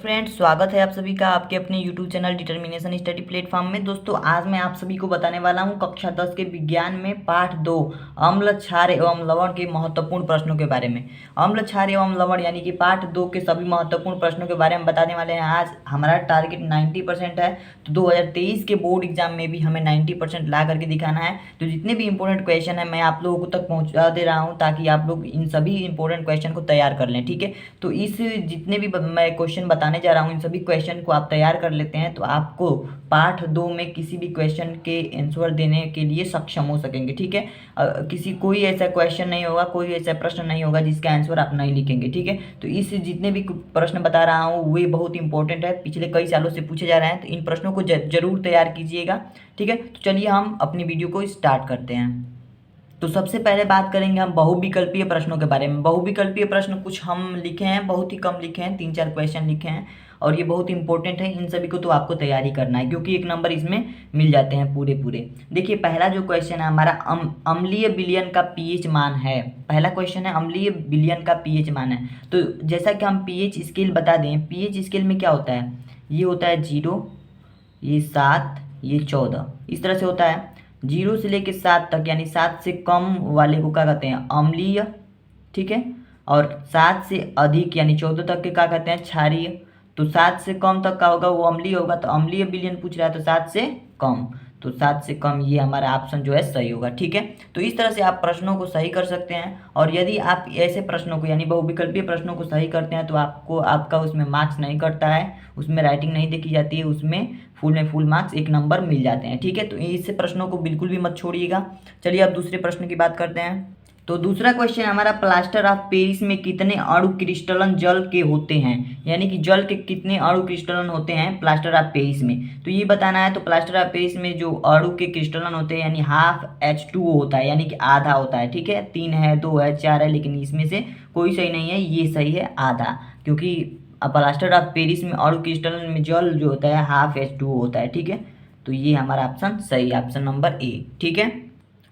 Friends, स्वागत है आप सभी का आपके अपने YouTube channel determination study platform में। दोस्तों, आज मैं आप सभी को बताने वाला हूं कक्षा 10 के विज्ञान में पाठ 2 अम्ल क्षार एवं लवण के महत्वपूर्ण प्रश्नों के बारे में। अम्ल क्षार एवं लवण यानी कि पाठ 2 के सभी महत्वपूर्ण प्रश्नों के बारे में बताने वाले हैं। आज हमारा टारगेट 90% है, तो 2023 के बोर्ड एग्जाम में भी हमें 90% ला करके दिखाना है। तो जितने भी इंपॉर्टेंट क्वेश्चन है मैं आप लोगों तक पहुँचा दे रहा हूँ ताकि आप लोग इन सभी इंपॉर्टेंट क्वेश्चन को तैयार कर लें। ठीक है, तो इस जितने भी मैं क्वेश्चन बताने जा रहा हूँ इन सभी क्वेश्चन को आप तैयार कर लेते हैं तो आपको पार्ट 2 में किसी भी क्वेश्चन के आंसर देने के लिए सक्षम हो सकेंगे। ठीक है, किसी कोई ऐसा क्वेश्चन नहीं होगा, कोई ऐसा प्रश्न नहीं होगा जिसका आंसर आप नहीं लिखेंगे। ठीक है, तो इस जितने भी प्रश्न बता रहा हूँ वे बहुत इंपॉर्टेंट है, पिछले कई सालों से पूछे जा रहे हैं, तो इन प्रश्नों को जरूर तैयार कीजिएगा। ठीक है, तो चलिए हम अपनी वीडियो को स्टार्ट करते हैं। तो सबसे पहले बात करेंगे हम बहुविकल्पीय प्रश्नों के बारे में। बहुविकल्पीय प्रश्न कुछ हम लिखे हैं, बहुत ही कम लिखे हैं, 3-4 क्वेश्चन लिखे हैं और ये बहुत इंपॉर्टेंट है। इन सभी को तो आपको तैयारी करना है क्योंकि 1 नंबर इसमें मिल जाते हैं पूरे पूरे। देखिए, पहला जो क्वेश्चन है हमारा अम्लीय विलयन का पीएच मान है। पहला क्वेश्चन है अम्लीय विलयन का पीएच मान है। तो जैसा कि हम पीएच स्केल बता दें, पीएच स्केल में क्या होता है, ये होता है 0, ये 7, ये 14, इस तरह से होता है। 0 से लेकर 7 तक यानी 7 से कम वाले को क्या कहते हैं, अम्लीय। ठीक है, और 7 से अधिक यानी 14 तक के क्या कहते हैं, क्षारीय। तो 7 से कम तक का होगा वो अम्लीय होगा, तो अम्लीय विलयन पूछ रहा है तो 7 से कम, तो 7 से कम ये हमारा ऑप्शन जो है सही होगा। ठीक है, तो इस तरह से आप प्रश्नों को सही कर सकते हैं और यदि आप ऐसे प्रश्नों को यानी बहुविकल्पीय प्रश्नों को सही करते हैं तो आपको आपका उसमें मार्क्स नहीं कटता है, उसमें राइटिंग नहीं देखी जाती है, उसमें फुल में फुल मार्क्स 1 नंबर मिल जाते हैं। ठीक है, तो इससे प्रश्नों को बिल्कुल भी मत छोड़िएगा। चलिए अब दूसरे प्रश्न की बात करते हैं। तो दूसरा क्वेश्चन हमारा प्लास्टर ऑफ पेरिस में कितने अणु क्रिस्टलन जल के होते हैं, यानी कि जल के कितने अणु क्रिस्टलन होते हैं प्लास्टर ऑफ पेरिस में, तो ये बताना है। तो प्लास्टर ऑफ पेरिस में जो अणु के क्रिस्टलन होते हैं यानी हाफ H2O होता है, यानी कि आधा होता है। ठीक है, 3 है, 2 है, 4 है, लेकिन इसमें से कोई सही नहीं है, ये सही है आधा, क्योंकि प्लास्टर ऑफ पेरिस में अणु क्रिस्टलन में जल जो होता है हाफ H2O होता है। ठीक है, तो ये हमारा ऑप्शन सही, ऑप्शन नंबर ए। ठीक है,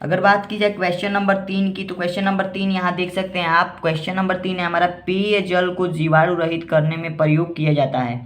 अगर बात की जाए क्वेश्चन नंबर 3 की, तो क्वेश्चन नंबर 3 यहाँ देख सकते हैं आप। क्वेश्चन नंबर 3 है हमारा, पेय जल को जीवाणु रहित करने में प्रयोग किया जाता है।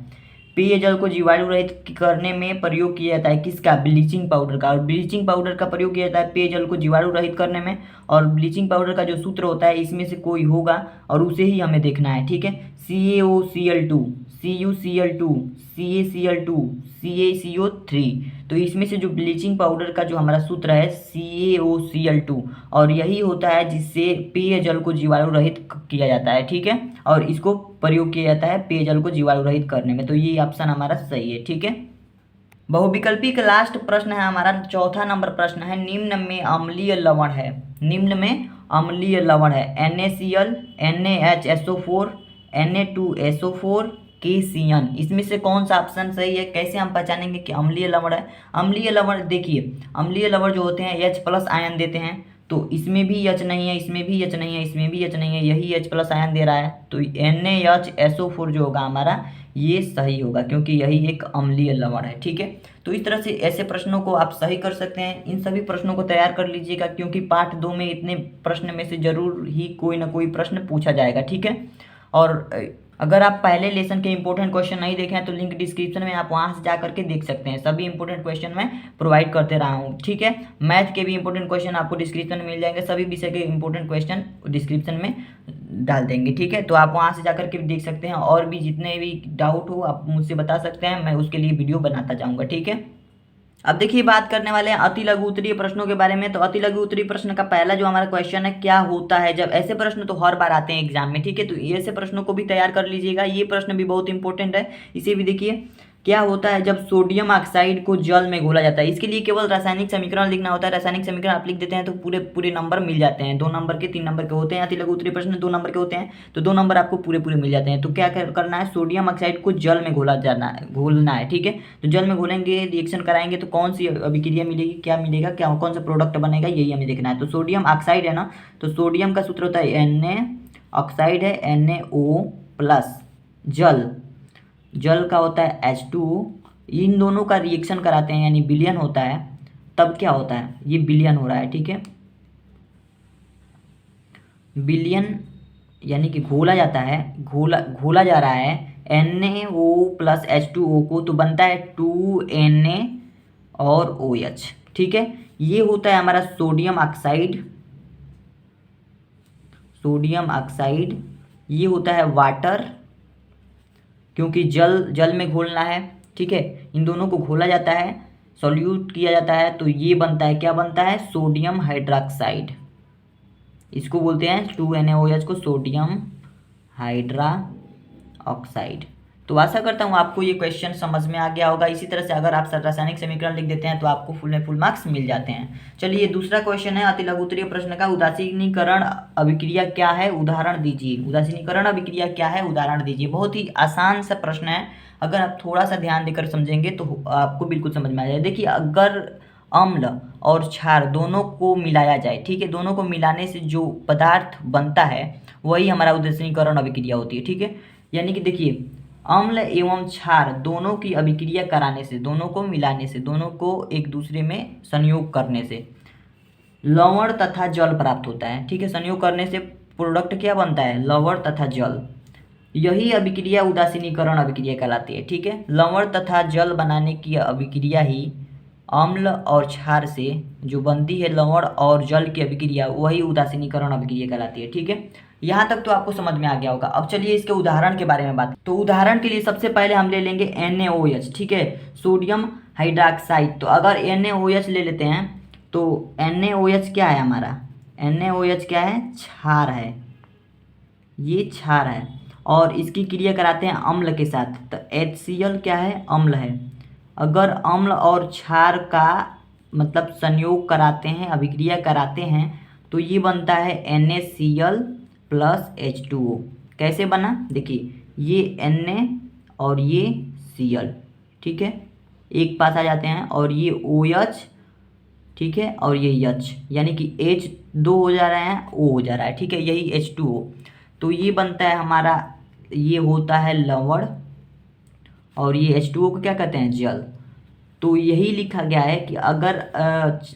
पेय जल को जीवाणु रहित करने में प्रयोग किया जाता है किसका, ब्लीचिंग पाउडर का। और ब्लीचिंग पाउडर का प्रयोग किया जाता है पेय जल को जीवाणु रहित करने में, और ब्लीचिंग पाउडर का जो सूत्र होता है इसमें से कोई होगा और उसे ही हमें देखना है। ठीक है, CaOCl2, CuCl2, CaCl2, CaCO3, तो इसमें से जो ब्लीचिंग पाउडर का जो हमारा सूत्र है CaOCl2, और यही होता है जिससे पेय जल को जीवाणु रहित किया जाता है। ठीक है, और इसको प्रयोग किया जाता है पेयजल को जीवाणु रहित करने में, तो ये ऑप्शन हमारा सही है। ठीक है, बहुविकल्पी का लास्ट प्रश्न है हमारा, चौथा नंबर प्रश्न है, निम्न में अम्लीय लवण है। निम्न में अम्लीय लवण है NaCl, NaHSO4, Na2SO4, KCN, इसमें से कौन सा ऑप्शन सही है, कैसे हम पहचानेंगे कि अम्लीय लवण है। अम्लीय लवण देखिए, अम्लीय लवण जो होते हैं H+ आयन देते हैं, तो इसमें भी H नहीं है, इसमें भी H नहीं है, इसमें भी H नहीं है, यही H+ आयन दे रहा है, तो NaHSO4 जो होगा हमारा ये सही होगा क्योंकि यही एक अम्लीय लवण है। ठीक है, तो इस तरह से ऐसे प्रश्नों को आप सही कर सकते हैं। इन सभी प्रश्नों को तैयार कर लीजिएगा क्योंकि पार्ट 2 में इतने प्रश्न में से जरूर ही कोई ना कोई प्रश्न पूछा जाएगा। ठीक है, और अगर आप पहले लेसन के इंपॉर्टेंट क्वेश्चन नहीं देखे हैं तो लिंक डिस्क्रिप्शन में आप वहां से जा करके देख सकते हैं, सभी इंपॉर्टेंट क्वेश्चन मैं प्रोवाइड करते रहा हूं। ठीक है, मैथ के भी इंपॉर्टेंट क्वेश्चन आपको डिस्क्रिप्शन में मिल जाएंगे, सभी विषय के इंपॉर्टेंट क्वेश्चन डिस्क्रिप्शन में डाल देंगे। ठीक है, तो आप वहां से जाकर के भी देख सकते हैं, और भी जितने भी डाउट हो आप मुझसे बता सकते हैं, मैं उसके लिए वीडियो बनाता जाऊँगा। ठीक है, अब देखिए बात करने वाले हैं अति लघु उत्तरीय प्रश्नों के बारे में। तो अति लघु उत्तरीय प्रश्न का पहला जो हमारा क्वेश्चन है, क्या होता है जब, ऐसे प्रश्न तो हर बार आते हैं एग्जाम में। ठीक है, तो ऐसे प्रश्नों को भी तैयार कर लीजिएगा, ये प्रश्न भी बहुत इंपॉर्टेंट है, इसे भी देखिए। क्या होता है जब सोडियम ऑक्साइड को जल में घोला जाता है, इसके लिए केवल रासायनिक समीकरण लिखना होता है। रासायनिक समीकरण आप लिख देते हैं तो पूरे पूरे नंबर मिल जाते हैं, 2 नंबर के 3 नंबर के होते हैं। अति लघु उत्तरीय प्रश्न 2 नंबर के होते हैं, तो 2 नंबर आपको पूरे पूरे मिल जाते हैं। तो क्या करना है, सोडियम ऑक्साइड को जल में घोलना है। ठीक है, तो जल में घोलेंगे, रिएक्शन कराएंगे तो कौन सी अभिक्रिया मिलेगी, क्या मिलेगा, क्या कौन सा प्रोडक्ट बनेगा, यही हमें देखना है। तो सोडियम ऑक्साइड है ना, तो सोडियम का सूत्र होता है Na, ऑक्साइड है NaO+, जल का होता है H2O, इन दोनों का रिएक्शन कराते हैं यानी विलयन होता है, तब क्या होता है, ये विलयन हो रहा है। ठीक है, विलयन यानी कि घोला जाता है, घोला जा रहा है Na प्लस H2O को तो बनता है 2Na और OH। ठीक है, ये होता है हमारा सोडियम ऑक्साइड। सोडियम ऑक्साइड ये होता है वाटर, क्योंकि जल में घोलना है। ठीक है, इन दोनों को घोला जाता है, सॉल्यूट किया जाता है, तो ये बनता है, क्या बनता है, सोडियम हाइड्रोक्साइड। इसको बोलते हैं 2NaOH को सोडियम हाइड्रा ऑक्साइड। तो आशा करता हूँ आपको ये क्वेश्चन समझ में आ गया होगा। इसी तरह से अगर आप रासायनिक समीकरण लिख देते हैं तो आपको फुल में फुल मार्क्स मिल जाते हैं। चलिए दूसरा क्वेश्चन है अति लघु उत्तरीय प्रश्न का, उदासीनीकरण अभिक्रिया क्या है, उदाहरण दीजिए। उदासीनीकरण अभिक्रिया क्या है, उदाहरण दीजिए। बहुत ही आसान सा प्रश्न है, अगर आप थोड़ा सा ध्यान देकर समझेंगे तो आपको बिल्कुल समझ में आ जाए। देखिए, अगर अम्ल और क्षार दोनों को मिलाया जाए, ठीक है, दोनों को मिलाने से जो पदार्थ बनता है वही हमारा उदासीनीकरण अभिक्रिया होती है। ठीक है, यानी कि देखिए, अम्ल एवं क्षार दोनों की अभिक्रिया कराने से, दोनों को मिलाने से, दोनों को एक दूसरे में संयोग करने से लवण तथा जल प्राप्त होता है। ठीक है, संयोग करने से प्रोडक्ट क्या बनता है, लवण तथा जल। यही अभिक्रिया उदासीनीकरण अभिक्रिया कहलाती है। ठीक है, लवण तथा जल बनाने की अभिक्रिया ही अम्ल और क्षार से जो बनती है लवण और जल की अभिक्रिया, वही उदासीनीकरण अभिक्रिया कहलाती है। ठीक है, यहाँ तक तो आपको समझ में आ गया होगा। अब चलिए इसके उदाहरण के बारे में बात। तो उदाहरण के लिए सबसे पहले हम ले लेंगे NaOH। ठीक है, सोडियम हाइड्रोक्साइड। तो अगर NaOH ले लेते हैं तो NaOH क्या है हमारा, NaOH क्या है, क्षार है, ये क्षार है, और इसकी क्रिया कराते हैं अम्ल के साथ, तो HCl क्या है, अम्ल है। अगर अम्ल और क्षार का मतलब संयोग कराते हैं, अभिक्रिया कराते हैं, तो ये बनता है NaCl प्लस H2O। कैसे बना, देखिए, ये Na और ये Cl, ठीक है, एक पास आ जाते हैं, और ये OH, ठीक है, और ये H, यानी कि H दो हो जा रहे हैं, O हो जा रहा है। ठीक है, यही H2O, तो ये बनता है हमारा, ये होता है लवण, और ये H2O को क्या कहते हैं, जल। तो यही लिखा गया है कि अगर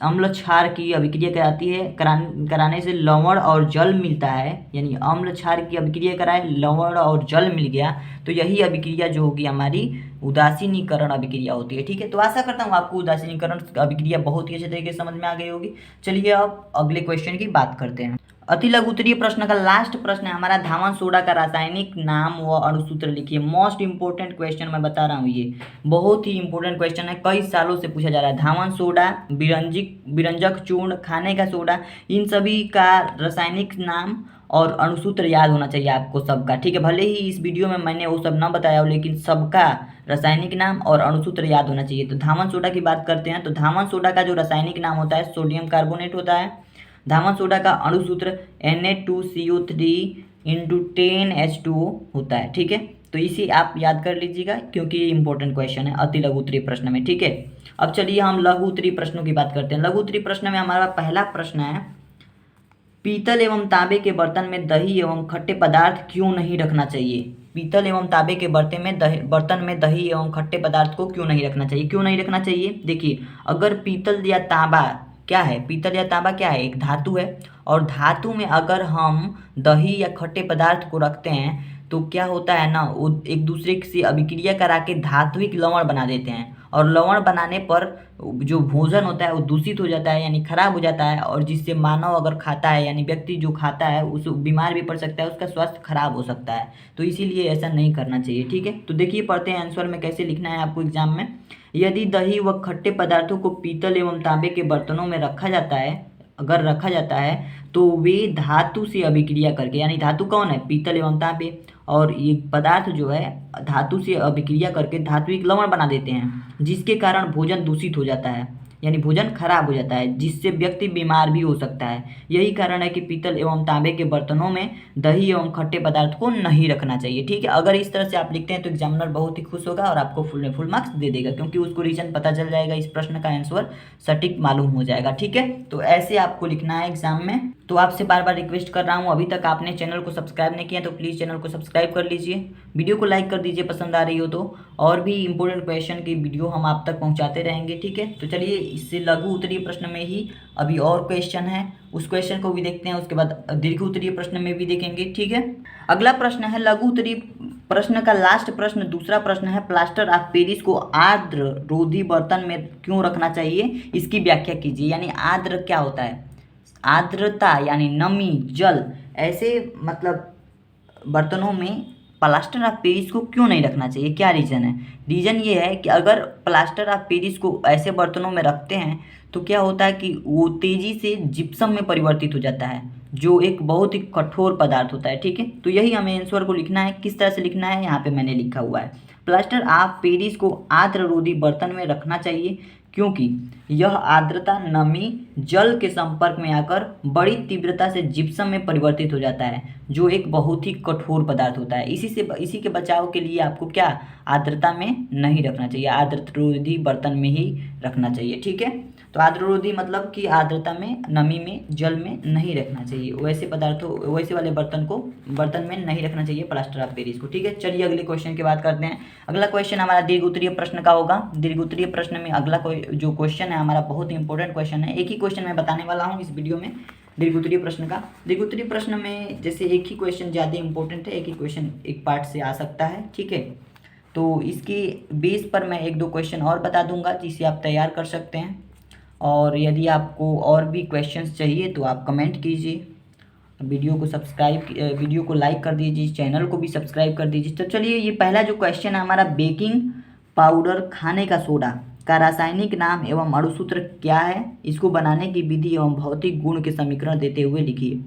अम्ल क्षार की अभिक्रिया कराती है, कराने से लवण और जल मिलता है, यानी अम्ल क्षार की अभिक्रिया कराए, लवण और जल मिल गया, तो यही अभिक्रिया जो होगी हमारी उदासीनीकरण अभिक्रिया होती है। ठीक है, तो आशा करता हूँ आपको उदासीनीकरण अभिक्रिया बहुत ही अच्छे तरीके से समझ में आ गई होगी। चलिए अब अगले क्वेश्चन की बात करते हैं। अति लघु उत्तरीय प्रश्न का लास्ट प्रश्न है हमारा, धावन सोडा का रासायनिक नाम व अणुसूत्र लिखिए। मोस्ट इंपोर्टेंट क्वेश्चन मैं बता रहा हूँ, ये बहुत ही इंपॉर्टेंट क्वेश्चन है, कई सालों से पूछा जा रहा है। धावन सोडा, विरंजक चूर्ण, खाने का सोडा, इन सभी का रासायनिक नाम और अणुसूत्र याद होना चाहिए आपको सबका। ठीक है, भले ही इस वीडियो में मैंने वो सब ना बताया हो, लेकिन सबका रासायनिक नाम और अणुसूत्र याद होना चाहिए। तो धावन सोडा की बात करते हैं, तो धावन सोडा का जो रासायनिक नाम होता है सोडियम कार्बोनेट होता है। धावन सोडा का अणुसूत्र Na2CO3 इंटू 10H2O होता है। ठीक है, तो इसे आप याद कर लीजिएगा, क्योंकि ये इंपॉर्टेंट क्वेश्चन है अति लघु उत्तरीय प्रश्न में। ठीक है, अब चलिए हम लघु उत्तरीय प्रश्नों की बात करते हैं। लघु उत्तरीय प्रश्न में हमारा पहला प्रश्न है, पीतल एवं तांबे के बर्तन में दही एवं खट्टे पदार्थ क्यों नहीं रखना चाहिए। पीतल एवं तांबे के बर्तन में दही एवं खट्टे पदार्थ को क्यों नहीं रखना चाहिए, क्यों नहीं रखना चाहिए। देखिए, अगर पीतल या तांबा क्या है, पीतल या तांबा क्या है, एक धातु है, और धातु में अगर हम दही या खट्टे पदार्थ को रखते हैं तो क्या होता है ना, वो एक दूसरे से अभिक्रिया करा के धात्विक लवण बना देते हैं, और लवण बनाने पर जो भोजन होता है वो दूषित हो जाता है, यानी खराब हो जाता है, और जिससे मानव अगर खाता है, यानी व्यक्ति जो खाता है उस बीमार भी पड़ सकता है, उसका स्वास्थ्य खराब हो सकता है। तो इसीलिए ऐसा नहीं करना चाहिए। ठीक है, तो देखिए पढ़ते हैं आंसर में कैसे लिखना है आपको एग्जाम में। यदि दही व खट्टे पदार्थों को पीतल एवं तांबे के बर्तनों में रखा जाता है, अगर रखा जाता है तो वे धातु से अभिक्रिया करके, यानी धातु कौन है, पीतल एवं तांबे, और ये पदार्थ जो है धातु से अभिक्रिया करके धात्विक लवण बना देते हैं, जिसके कारण भोजन दूषित हो जाता है, यानी भोजन खराब हो जाता है, जिससे व्यक्ति बीमार भी हो सकता है। यही कारण है कि पीतल एवं तांबे के बर्तनों में दही एवं खट्टे पदार्थ को नहीं रखना चाहिए। ठीक है, अगर इस तरह से आप लिखते हैं तो एग्जामिनर बहुत ही खुश होगा और आपको फुल में फुल मार्क्स दे देगा, क्योंकि उसको रीजन पता चल जाएगा, इस प्रश्न का आंसर सटीक मालूम हो जाएगा। ठीक है, तो ऐसे आपको लिखना है एग्जाम में। तो आपसे बार बार रिक्वेस्ट कर रहा हूँ, अभी तक आपने चैनल को सब्सक्राइब नहीं किया तो प्लीज़ चैनल को सब्सक्राइब कर लीजिए, वीडियो को लाइक कर दीजिए पसंद आ रही हो तो, और भी इंपॉर्टेंट क्वेश्चन की वीडियो हम आप तक पहुँचाते रहेंगे। ठीक है, तो चलिए इससे लघु उत्तरीय प्रश्न में ही अभी और क्वेश्चन है, उस क्वेश्चन को भी देखते हैं, उसके बाद दीर्घ उत्तरीय प्रश्न में भी देखेंगे। ठीक है, अगला प्रश्न है लघु उत्तरीय प्रश्न का लास्ट प्रश्न, दूसरा प्रश्न है प्लास्टर ऑफ पेरिस को आर्द्र रोधी बर्तन में क्यों रखना चाहिए, इसकी व्याख्या कीजिए। यानी आर्द्र क्या होता है, आर्द्रता यानी नमी, जल, ऐसे मतलब बर्तनों में प्लास्टर ऑफ पेरिस को क्यों नहीं रखना चाहिए, क्या रीज़न है। रीज़न ये है कि अगर प्लास्टर ऑफ पेरिस को ऐसे बर्तनों में रखते हैं तो क्या होता है कि वो तेज़ी से जिप्सम में परिवर्तित हो जाता है, जो एक बहुत ही कठोर पदार्थ होता है। ठीक है, तो यही हमें आंसर को लिखना है, किस तरह से लिखना है यहाँ पे मैंने लिखा हुआ है, प्लास्टर ऑफ पेरिस को आर्द्र रोधी बर्तन में रखना चाहिए क्योंकि यह आर्द्रता नमी जल के संपर्क में आकर बड़ी तीव्रता से जिप्सम में परिवर्तित हो जाता है, जो एक बहुत ही कठोर पदार्थ होता है। इसी के बचाव के लिए आपको क्या आर्द्रता में नहीं रखना चाहिए, आर्द्ररोधी बर्तन में ही रखना चाहिए। ठीक है, तो आर्द्ररोधी मतलब कि आर्द्रता में, नमी में, जल में नहीं रखना चाहिए, वैसे पदार्थों, वैसे वाले बर्तन में नहीं रखना चाहिए प्लास्टर ऑफ पेरिस को। ठीक है, चलिए अगले क्वेश्चन की बात करते हैं। अगला क्वेश्चन हमारा दीर्घ उत्तरीय प्रश्न का होगा। दीर्घ उत्तरीय प्रश्न में अगला जो क्वेश्चन है हमारा बहुत ही इंपॉर्टेंट क्वेश्चन है, एक ही क्वेश्चन मैं बताने वाला हूँ इस वीडियो में दीर्घ उत्तरीय प्रश्न का। दीर्घ उत्तरीय प्रश्न में जैसे एक ही क्वेश्चन ज़्यादा इंपॉर्टेंट है, एक ही क्वेश्चन एक पार्ट से आ सकता है। ठीक है, तो इसकी बेस पर मैं एक दो क्वेश्चन और बता दूंगा जिसे आप तैयार कर सकते हैं, और यदि आपको और भी क्वेश्चंस चाहिए तो आप कमेंट कीजिए, वीडियो को लाइक कर दीजिए, चैनल को भी सब्सक्राइब कर दीजिए। तो चलिए ये पहला जो क्वेश्चन है हमारा, बेकिंग पाउडर खाने का सोडा का रासायनिक नाम एवं अणुसूत्र क्या है, इसको बनाने की विधि एवं भौतिक गुण के समीकरण देते हुए लिखिए।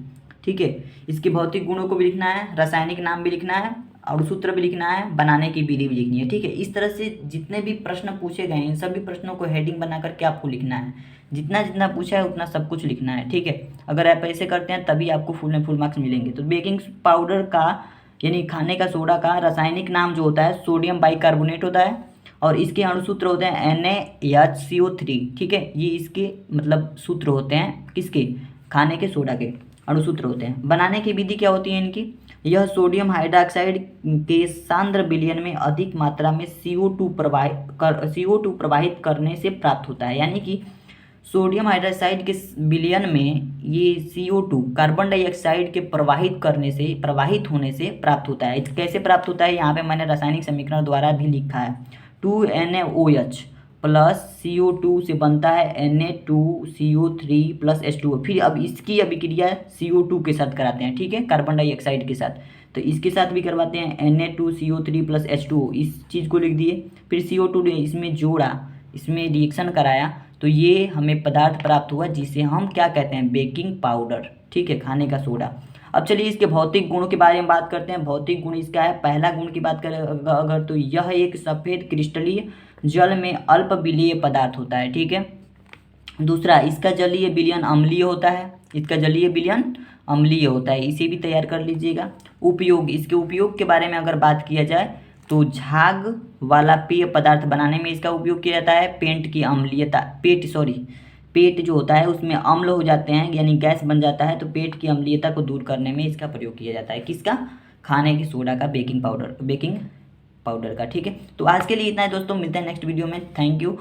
ठीक है, इसके भौतिक गुणों को भी लिखना है, रासायनिक नाम भी लिखना है, अणुसूत्र भी लिखना है, बनाने की विधि भी लिखनी है। ठीक है, इस तरह से जितने भी प्रश्न पूछे गए इन सभी प्रश्नों को हेडिंग बना करके आपको लिखना है, जितना जितना पूछा है उतना सब कुछ लिखना है। ठीक है, अगर आप ऐसे करते हैं तभी आपको फुल में फुल मार्क्स मिलेंगे। तो बेकिंग पाउडर का यानी खाने का सोडा का रासायनिक नाम जो होता है सोडियम बाइकार्बोनेट होता है, और इसके अणुसूत्र होते हैं NaHCO3। ठीक है, ये इसके मतलब सूत्र होते हैं, किसके, खाने के सोडा के अणुसूत्र होते हैं। बनाने की विधि क्या होती है इनकी, यह सोडियम हाइड्रोक्साइड के सांद्र विलयन में अधिक मात्रा में CO2 प्रवाहित करने से प्राप्त होता है। यानी कि सोडियम हाइड्रोक्साइड के विलयन में ये CO2 कार्बन डाइऑक्साइड के प्रवाहित होने से प्राप्त होता है। कैसे प्राप्त होता है, यहाँ पे मैंने रासायनिक समीकरण द्वारा भी लिखा है। 2NaOH प्लस CO2 से बनता है Na2CO3 प्लस H2O। फिर अब इसकी अभिक्रिया CO2 के साथ कराते हैं। ठीक है, कार्बन डाइऑक्साइड के साथ, तो इसके साथ भी करवाते हैं Na2CO3 प्लस H2O, इस चीज़ को लिख दिए। फिर CO2 ने इसमें जोड़ा, इसमें रिएक्शन कराया, तो ये हमें पदार्थ प्राप्त हुआ जिसे हम क्या कहते हैं, बेकिंग पाउडर। ठीक है, खाने का सोडा। अब चलिए इसके भौतिक गुणों के बारे में बात करते हैं। भौतिक गुण इसका है, पहला गुण की बात करें अगर तो यह एक सफ़ेद क्रिस्टलीय जल में अल्प विलीय पदार्थ होता है। ठीक है, दूसरा इसका जलीय विलयन अम्लीय होता है, इसका जलीय विलयन अम्लीय होता है, इसे भी तैयार कर लीजिएगा। उपयोग, इसके उपयोग के बारे में अगर बात किया जाए तो झाग वाला पेय पदार्थ बनाने में इसका उपयोग किया जाता है। पेट जो होता है उसमें अम्ल हो जाते हैं, यानी गैस बन जाता है, तो पेट की अम्लीयता को दूर करने में इसका प्रयोग किया जाता है। किसका, खाने के सोडा का, बेकिंग पाउडर का। ठीक है, तो आज के लिए इतना है दोस्तों, मिलते हैं नेक्स्ट वीडियो में। Thank you.